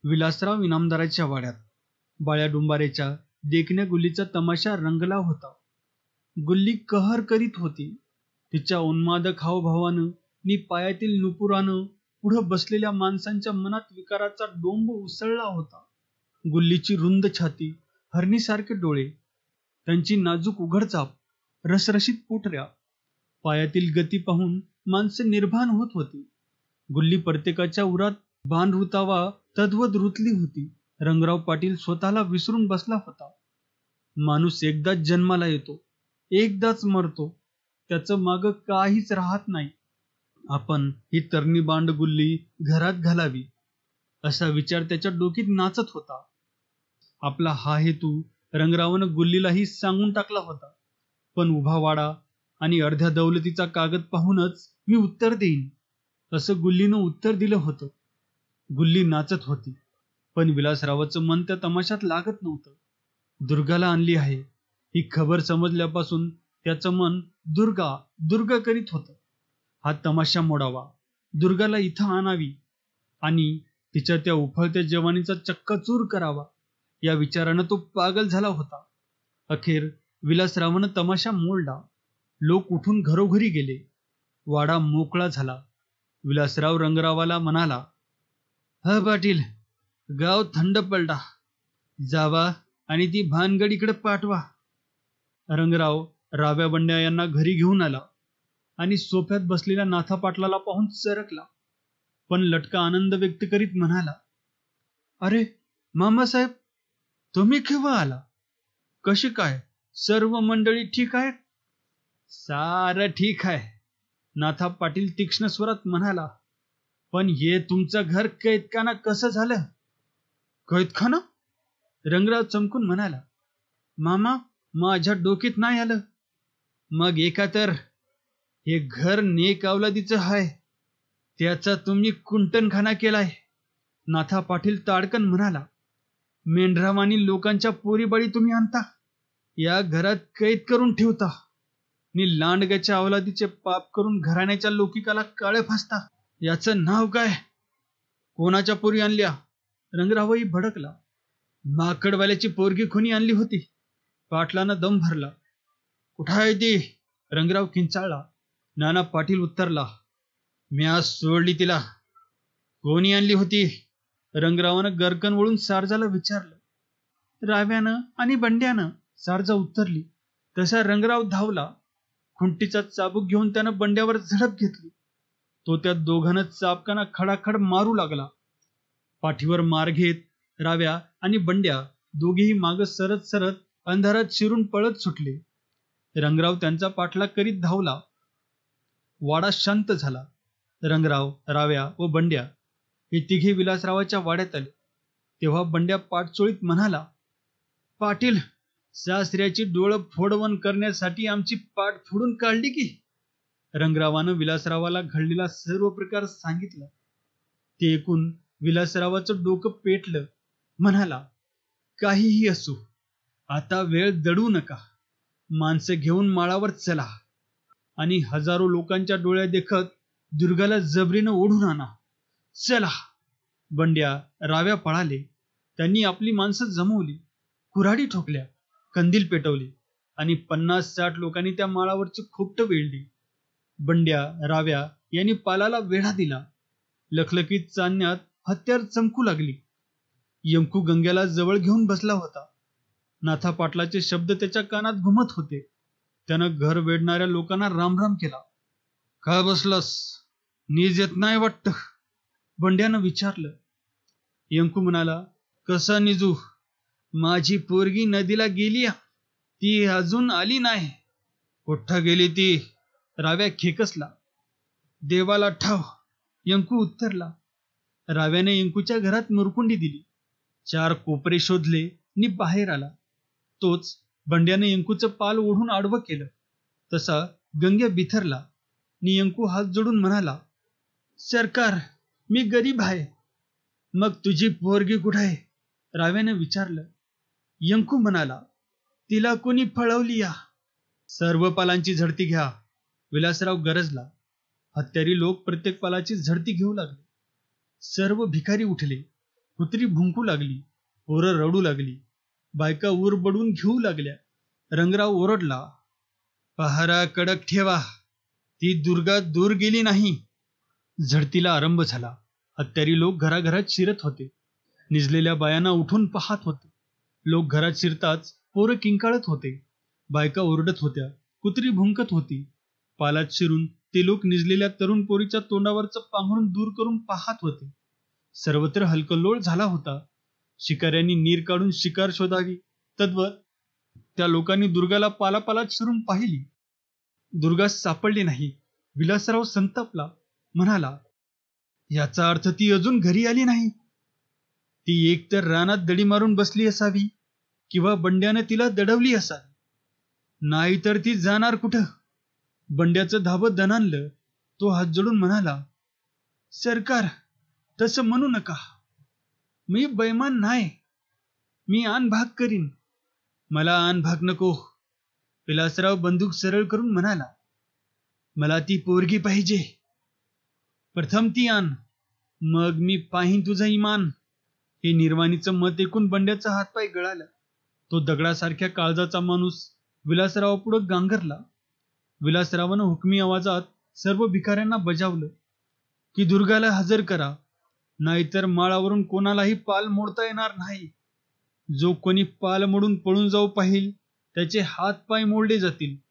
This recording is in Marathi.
विलासराव इनामदाराच्या वाड्यात बाळ्या डुंबारेच्या देखण्या गुल्लीचा तमाशा रंगला होता. गुल्ली कहर करीत होती. तिच्या उन्मादक हावभावानं नि पायातील नुपुरानं पुढं बसलेल्या माणसांच्या मनात विकाराचा डोंब उसळला होता. गुल्लीची रुंद छाती, हरणीसारखे डोळे, त्यांची नाजूक उघडचाप, रसरशीत पोटऱ्या, पायातील गती पाहून माणसे निर्भान होत होती. गुल्ली प्रत्येकाच्या उरात बाण रुतावा तद्वत रुतली होती. रंगराव पाटील स्वतःला विसरून बसला होता. माणूस एकदाच जन्माला येतो, एकदाच मरतो, त्याचं माग काहीच राहत नाही. आपण ही तरणी बांड गुल्ली घरात घालावी असा विचार त्याच्या डोकीत नाचत होता. आपला हा हेतू रंगरावनं गुल्लीलाही सांगून टाकला होता. पण उभा वाडा आणि अर्ध्या दौलतीचा कागद पाहूनच मी उत्तर देईन असं गुल्लीनं उत्तर दिलं होतं. गुल्ली नाचत होती, पण विलासरावाचं मन त्या तमाशात लागत नव्हतं. दुर्गाला आणली आहे ही खबर समजल्यापासून त्याचं मन दुर्गा दुर्गा करीत होतं. हा तमाशा मोडावा, दुर्गाला इथं आणावी आणि तिच्या त्या उफळत्या जवानीचा चक्काचूर करावा या विचारानं तो पागल झाला होता. अखेर विलासरावानं तमाशा मोडला. लोक उठून घरोघरी गेले. वाडा मोकळा झाला. विलासराव रंगरावाला म्हणाला, हा पाटील, गाव थंड पडला, जावा आणि ती भानगड इकडे पाठवा. रंगराव राव्या बंड्या यांना घरी घेऊन आला आणि सोफ्यात बसलेल्या नाथा पाटलाला पाहून सरकला. पण लटका आनंद व्यक्त करीत म्हणाला, अरे मामासाहेब, तुम्ही केव्हा आला? कशी काय, सर्व मंडळी ठीक आहेत? सारं ठीक आहे, नाथा पाटील तीक्ष्ण स्वरात म्हणाला. पण हे तुमचं घर कैदखाना कसं झालं? कैदखाना? रंगराव चमकून म्हणाला, मामा, माझ्या डोकीत नाही आलं. मग एका तर हे घर नेक अवलादीचं आहे, त्याचा तुम्ही कुंटणखाना केलाय. नाथा पाटील ताडकन म्हणाला, मेंढरावानी लोकांच्या पोरीबाळी तुम्ही आणता, या घरात कैद करून ठेवता नि लांडग्याच्या अवलादीचे पाप करून घराण्याच्या लौकिकाला काळे फासता. याचं नाव काय? कोणाच्या पोरी आणल्या? रंगरावही भडकला. माकडवाल्याची पोरगी कोणी आणली होती? पाटलानं दम भरला. कुठं आहे ती? रंगराव किंचाळला. नाना पाटील उत्तरला, म्या सोडली तिला. कोणी आणली होती? रंगरावानं गरकन वळून सारजाला विचारलं. राव्यानं आणि बंड्यानं, सारजा उत्तरली. तसा रंगराव धावला. खुंटीचा चाबूक घेऊन त्यानं बंड्यावर झडप घेतली. तो त्या दोघांना चाबकाना खडाखड मारू लागला. पाठीवर मार घेत राव्या आणि बंड्या दोघेही माग सरत सरत अंधारात शिरून पळत सुटले. रंगराव त्यांचा पाठलाग करीत धावला. वाडा शांत झाला. रंगराव, राव्या व बंड्या हे तिघे विलासरावाच्या वाड्यात आले. तेव्हा बंड्या पाठचोळीत म्हणाला, पाटील, सासऱ्याची डोळं फोडवण करण्यासाठी आमची पाठ फोडून काढली की? रंगरावानं विलासरावाला घडलेला सर्व प्रकार सांगितला. ते ऐकून विलासरावाचं डोकं पेटलं. म्हणाला, काहीही असो, आता वेळ दडू नका. माणसं घेऊन माळावर चला आणि हजारो लोकांच्या डोळ्या देखत दुर्गाला जबरीनं ओढून आणा. चला. बंड्या, राव्या पळाले. त्यांनी आपली माणसं जमवली, कुऱ्हाडी ठोकल्या, कंदील पेटवले आणि 50-60 लोकांनी त्या माळावरची खोपटं वेळली. बंड्या, राव्या यांनी पालाला वेढा दिला. लखलखीत चांदण्यात हत्यार चमकू लागली. यंकू गंग्याला जवळ घेऊन बसला होता. नाथा पाटलाचे शब्द त्याच्या कानात घुमत होते. त्यानं घर वेढणाऱ्या लोकांना रामराम केला. का बसलास? नीज येत नाही वाटत? बंड्यानं विचारलं. यंकू म्हणाला, कसा निजू? माझी पोरगी नदीला गेली, ती अजून आली नाही. कुठं गेली ती? राव्या खेकसला. देवाला ठाव, यंकू उत्तरला. राव्याने यंकूच्या घरात मुरकुंडी दिली. 4 कोपरे शोधले नि बाहेर आला. तोच बंड्याने यंकूचं पाल ओढून आडवं केलं. तसा गंग्या बिथरला नि यंकू हात जोडून म्हणाला, सरकार, मी गरीब आहे. मग तुझी पोरगी कुठे आहे? राव्याने विचारलं. यंकू म्हणाला, तिला कोणी पळवली या? सर्व पालांची झडती घ्या. विलासराव गरजला. हत्यारी लोक प्रत्येक पालाची झडती घेऊ लागले. सर्व भिकारी उठले. कुत्री भुंकू लागली, पोरं रडू लागली, बायका ऊर बडून घेऊ लागल्या. रंगराव ओरडला, पहारा कडक ठेवा, ती दुर्गा दूर गेली नाही. झडतीला आरंभ झाला. हत्यारी लोक घराघरात शिरत होते. निजलेल्या बायांना उठून पाहत होते. लोक घरात शिरताच पोरं किंकाळत होते, बायका ओरडत होत्या, कुत्री भुंकत होती. पालात शिरून ते लोक निजलेल्या तरुण पोरीच्या तोंडावरचं पांघरून दूर करून पाहत होते. सर्वत्र हलकल्लोळ झाला होता. शिकाऱ्यांनी नीर काढून शिकार शोधावी, तद्वत त्या लोकांनी दुर्गाला पालापालात शिरून पाहिली. दुर्गा सापडली नाही. विलासराव संतापला, म्हणाला, याचा अर्थ ती अजून घरी आली नाही. ती एकतर रानात दडी मारून बसली असावी किंवा बंड्याने तिला दडवली असावी. नाहीतर ती जाणार कुठं? बंड्याचं धाबं दणाणलं. तो हात जोडून म्हणाला, सरकार, तसं म्हणू नका. मी बैमान नाही. मी आन भाग करीन. मला आन भाग नको. विलासराव बंदूक सरळ करून म्हणाला, मला ती पोरगी पाहिजे. प्रथम ती आण, मग मी पाहीन तुझं इमान. हे निर्वाणीचं मत ऐकून बंड्याचा हातपाय गळाला. तो दगडासारख्या काळजाचा माणूस विलासरावापुढं गांगरला. विलासरावानं हुकमी आवाजात सर्व भिकाऱ्यांना बजावलं की दुर्गाला हजर करा, नाहीतर माळावरून कोणालाही पाल मोडता येणार नाही. जो कोणी पाल मोडून पळून जाऊ पाहिल त्याचे हात पाय मोडले जातील.